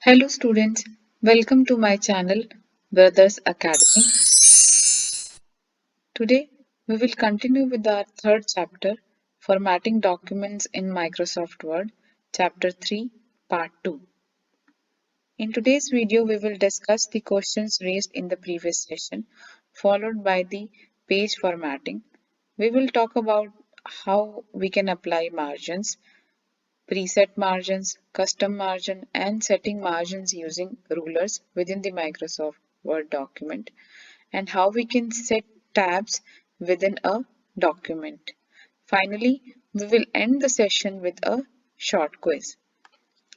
Hello students, welcome to my channel Brothers Academy. Today we will continue with our third chapter, Formatting Documents in Microsoft Word, Chapter 3, Part 2. In today's video we will discuss the questions raised in the previous session, followed by the page formatting. We will talk about how we can apply margins, preset margins, custom margin, and setting margins using rulers within the Microsoft Word document, and how we can set tabs within a document. Finally, we will end the session with a short quiz.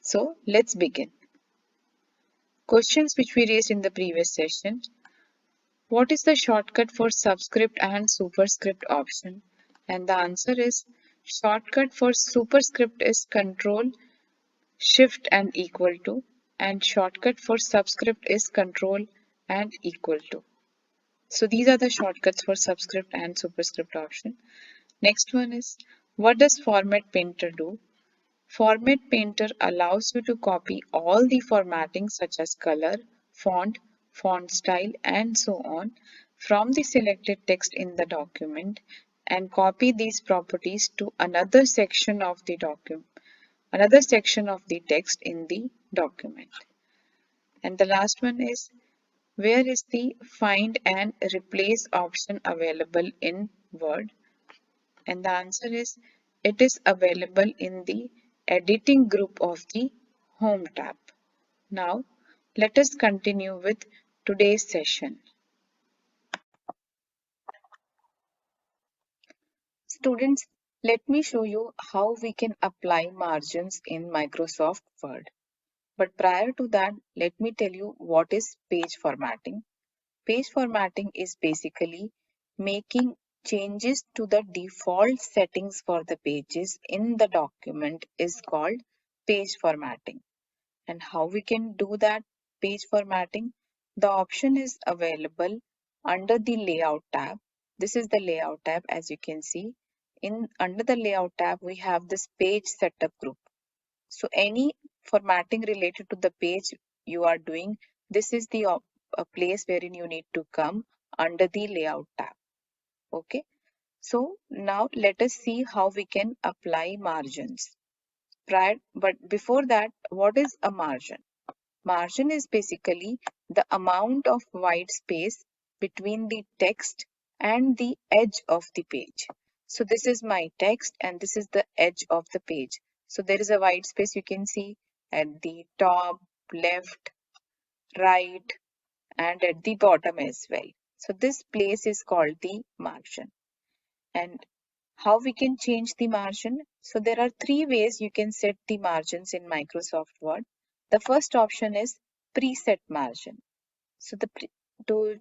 So let's begin. Questions which we raised in the previous session. What is the shortcut for subscript and superscript option? And the answer is shortcut for superscript is Control Shift and equal to, and shortcut for subscript is Control and equal to. So these are the shortcuts for subscript and superscript option. Next one is, what does Format Painter do? Format Painter allows you to copy all the formatting such as color, font style, and so on from the selected text in the document and copy these properties to another section of the text in the document. And the last one is, where is the find and replace option available in Word? And the answer is, it is available in the editing group of the Home tab. Now, let us continue with today's session. Students, let me show you how we can apply margins in Microsoft Word. But prior to that, let me tell you what is page formatting. Page formatting is basically making changes to the default settings for the pages in the document is called page formatting. And how we can do that page formatting? The option is available under the layout tab. This is the layout tab, as you can see. Under the layout tab, we have this page setup group. So any formatting related to the page you are doing, this is the a place wherein you need to come under the layout tab. Okay. So now let us see how we can apply margins. But before that, what is a margin? Margin is basically the amount of white space between the text and the edge of the page. So this is my text and this is the edge of the page. So there is a white space you can see at the top, left, right, and at the bottom as well. So this place is called the margin. And how we can change the margin? So there are three ways you can set the margins in Microsoft Word. The first option is preset margin. So to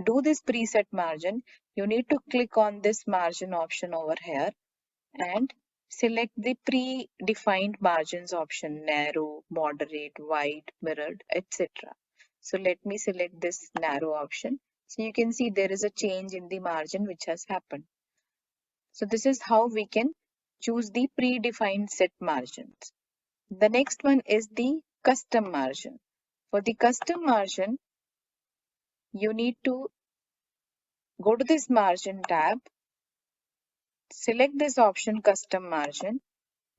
do this preset margin, you need to click on this margin option over here and select the predefined margins option: narrow, moderate, wide, mirrored, etc. So let me select this narrow option. So you can see there is a change in the margin which has happened. So this is how we can choose the predefined set margins. The next one is the custom margin. For the custom margin, you need to go to this margin tab, select this option custom margin,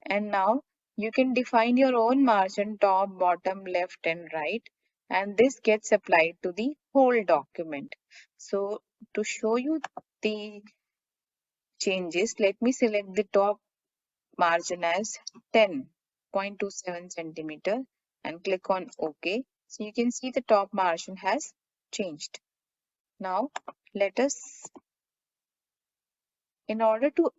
and now you can define your own margin top, bottom, left, and right, and this gets applied to the whole document. So to show you the changes, let me select the top margin as 10.27 centimeter and click on OK. So you can see the top margin has changed. Now let us, in order to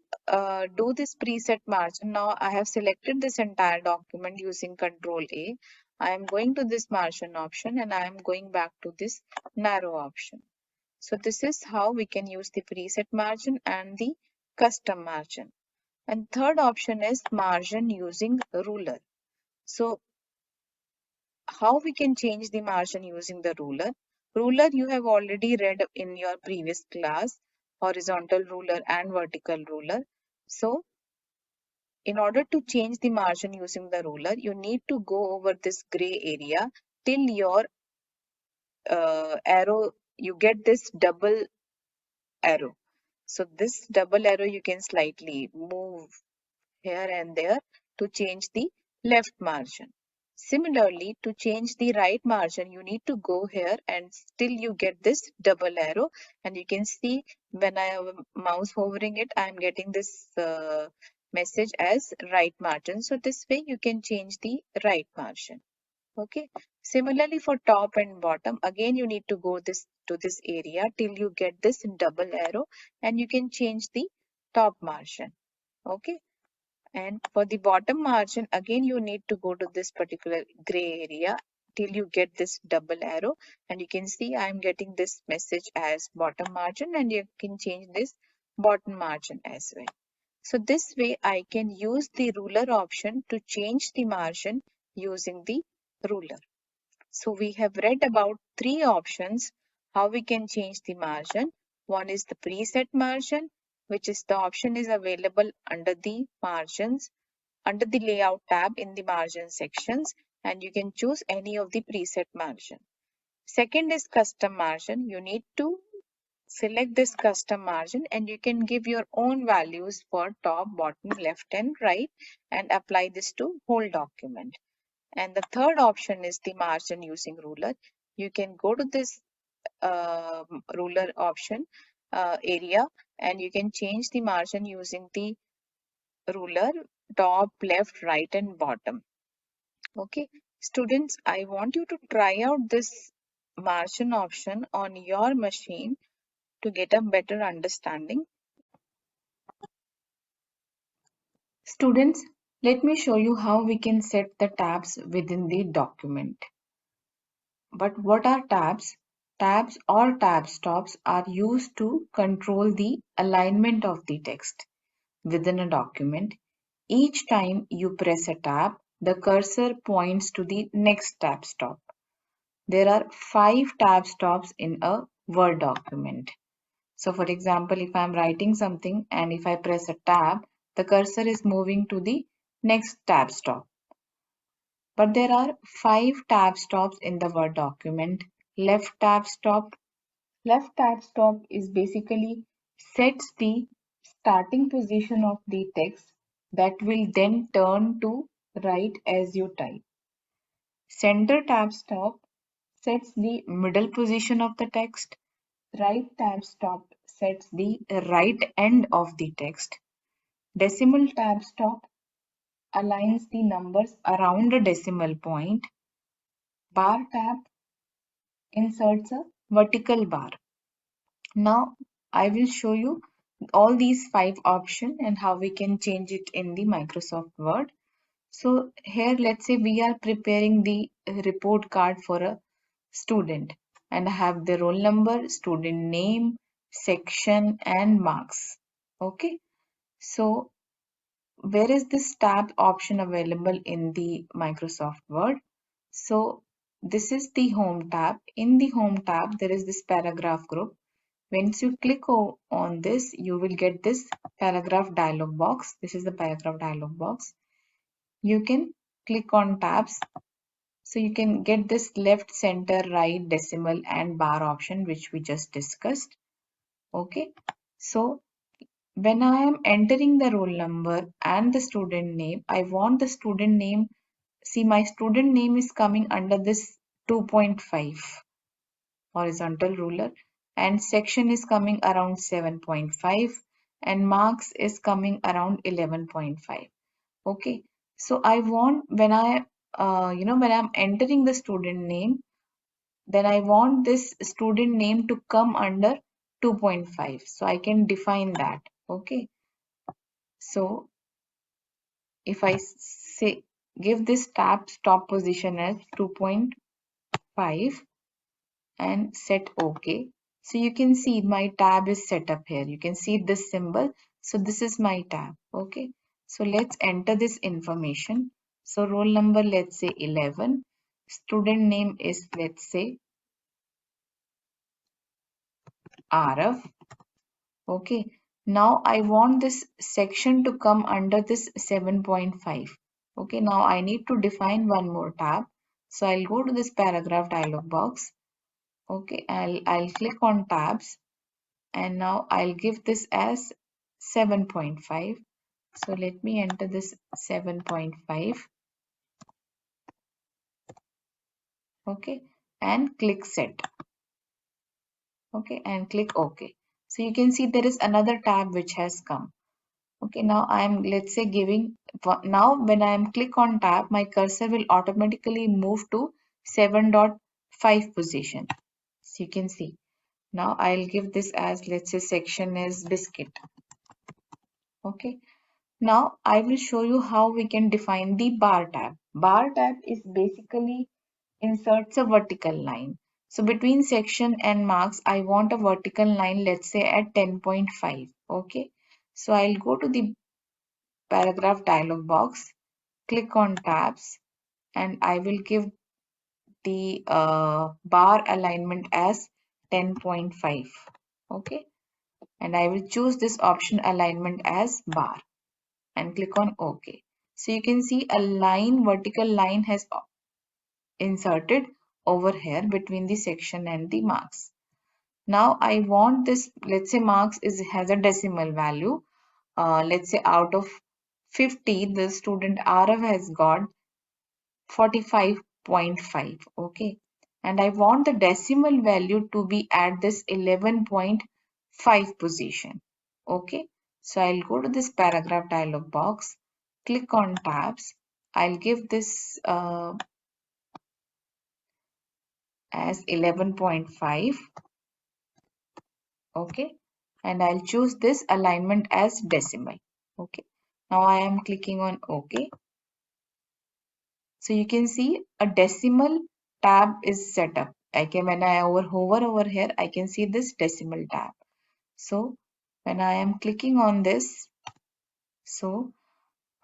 do this preset margin, now I have selected this entire document using Control A. I am going to this margin option and I am going back to this narrow option. So this is how we can use the preset margin and the custom margin. And third option is margin using ruler. So how we can change the margin using the ruler? Ruler you have already read in your previous class, horizontal ruler and vertical ruler. So In order to change the margin using the ruler, you need to go over this gray area till your arrow, you get this double arrow. So this double arrow you can slightly move here and there to change the left margin. Similarly, to change the right margin, you need to go here and still you get this double arrow, and you can see when I have a mouse hovering it, I am getting this message as right margin. So this way you can change the right margin. Okay. Similarly for top and bottom, again you need to go to this area till you get this double arrow, and you can change the top margin. Okay. And for the bottom margin, again you need to go to this particular gray area till you get this double arrow, and you can see I am getting this message as bottom margin, and you can change this bottom margin as well. So this way I can use the ruler option to change the margin using the ruler. So we have read about three options how we can change the margin. One is the preset margin, which is the option is available under the margins, under the layout tab in the margin sections, and you can choose any of the preset margin. Second is custom margin. You need to select this custom margin and you can give your own values for top, bottom, left and right, and apply this to whole document. And the third option is the margin using ruler. You can go to this ruler option area, and you can change the margin using the ruler, top, left, right and bottom. Okay, students, I want you to try out this margin option on your machine to get a better understanding. Students, let me show you how we can set the tabs within the document. But what are tabs? Tabs or tab stops are used to control the alignment of the text within a document. Each time you press a tab, the cursor points to the next tab stop. There are 5 tab stops in a Word document. So for example, if I am writing something and if I press a tab, the cursor is moving to the next tab stop. But there are 5 tab stops in the Word document. Left tab stop. Left tab stop is basically sets the starting position of the text that will then turn to right as you type. Center tab stop sets the middle position of the text. Right tab stop sets the right end of the text. Decimal tab stop aligns the numbers around a decimal point. Bar tab inserts a vertical bar. Now I will show you all these 5 options and how we can change it in the Microsoft Word. So here let's say we are preparing the report card for a student, and I have the roll number, student name, section and marks. Okay, so where is this tab option available in the Microsoft Word? So this is the home tab. In the home tab there is this paragraph group. Once you click on this, you will get this paragraph dialog box. This is the paragraph dialog box. You can click on tabs. So you can get this left, center, right, decimal and bar option which we just discussed. Okay. So when I am entering the roll number and the student name, I want the student name. See, my student name is coming under this 2.5 horizontal ruler, and section is coming around 7.5 and marks is coming around 11.5. Okay, so I want when I when I'm entering the student name, then I want this student name to come under 2.5, so I can define that. Okay, so if I say give this tab stop position as 2.5 and set OK. So you can see my tab is set up here. You can see this symbol. So this is my tab. Okay. So let's enter this information. So roll number, let's say 11. Student name is, let's say, Arav. Okay. Now I want this section to come under this 7.5. Okay, now I need to define one more tab. So I'll go to this paragraph dialog box. Okay, I'll click on tabs, and now I'll give this as 7.5. So let me enter this 7.5. Okay, and click set. Okay, and click OK. So you can see there is another tab which has come. Okay, now I am, let's say, giving, now when I am click on tab, my cursor will automatically move to 7.5 position. So you can see. Now I'll give this as, let's say, section is biscuit. Okay. Now I will show you how we can define the bar tab. Bar tab is basically inserts a vertical line. So between section and marks, I want a vertical line, let's say at 10.5. Okay. So I'll go to the paragraph dialog box, click on tabs, and I will give the bar alignment as 10.5. Okay. And I will choose this option alignment as bar and click on OK. So you can see a line, vertical line has inserted over here between the section and the marks. Now I want this, let's say marks has a decimal value. Let's say out of 50, the student RF has got 45.5. Okay. And I want the decimal value to be at this 11.5 position. Okay. So I'll go to this paragraph dialog box, click on tabs. I'll give this as 11.5. Okay. And I'll choose this alignment as decimal. Okay. Now I am clicking on OK. So you can see a decimal tab is set up. When I hover over here, I can see this decimal tab. So when I am clicking on this, so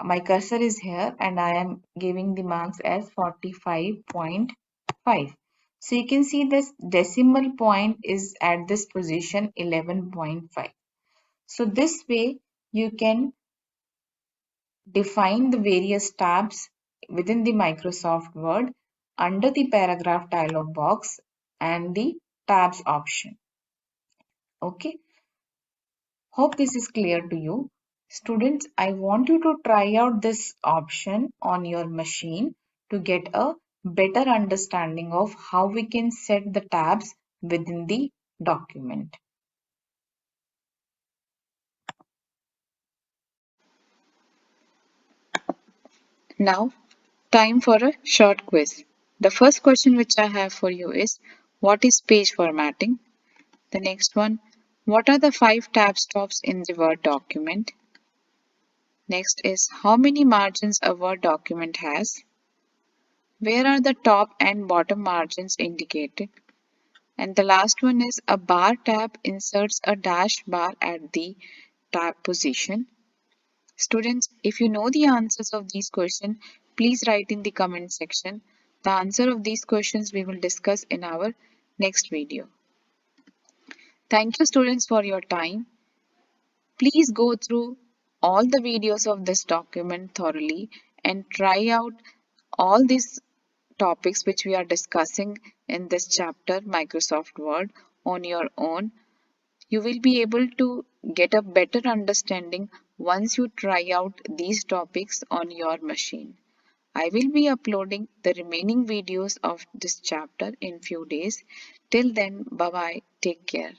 my cursor is here and I am giving the marks as 45.5. So you can see this decimal point is at this position 11.5. So this way you can define the various tabs within the Microsoft Word under the paragraph dialog box and the tabs option. Okay, hope this is clear to you. Students, I want you to try out this option on your machine to get a better understanding of how we can set the tabs within the document. Now, time for a short quiz. The first question which I have for you is, what is page formatting? The next one, what are the 5 tab stops in the Word document? Next is, how many margins a Word document has? Where are the top and bottom margins indicated? And the last one is, a bar tab inserts a dash bar at the tab position. Students, if you know the answers of these questions, please write in the comment section. The answer of these questions we will discuss in our next video. Thank you students for your time. Please go through all the videos of this document thoroughly and try out all these topics which we are discussing in this chapter, Microsoft Word, on your own. You will be able to get a better understanding once you try out these topics on your machine. I will be uploading the remaining videos of this chapter in few days. Till then, bye bye. Take care.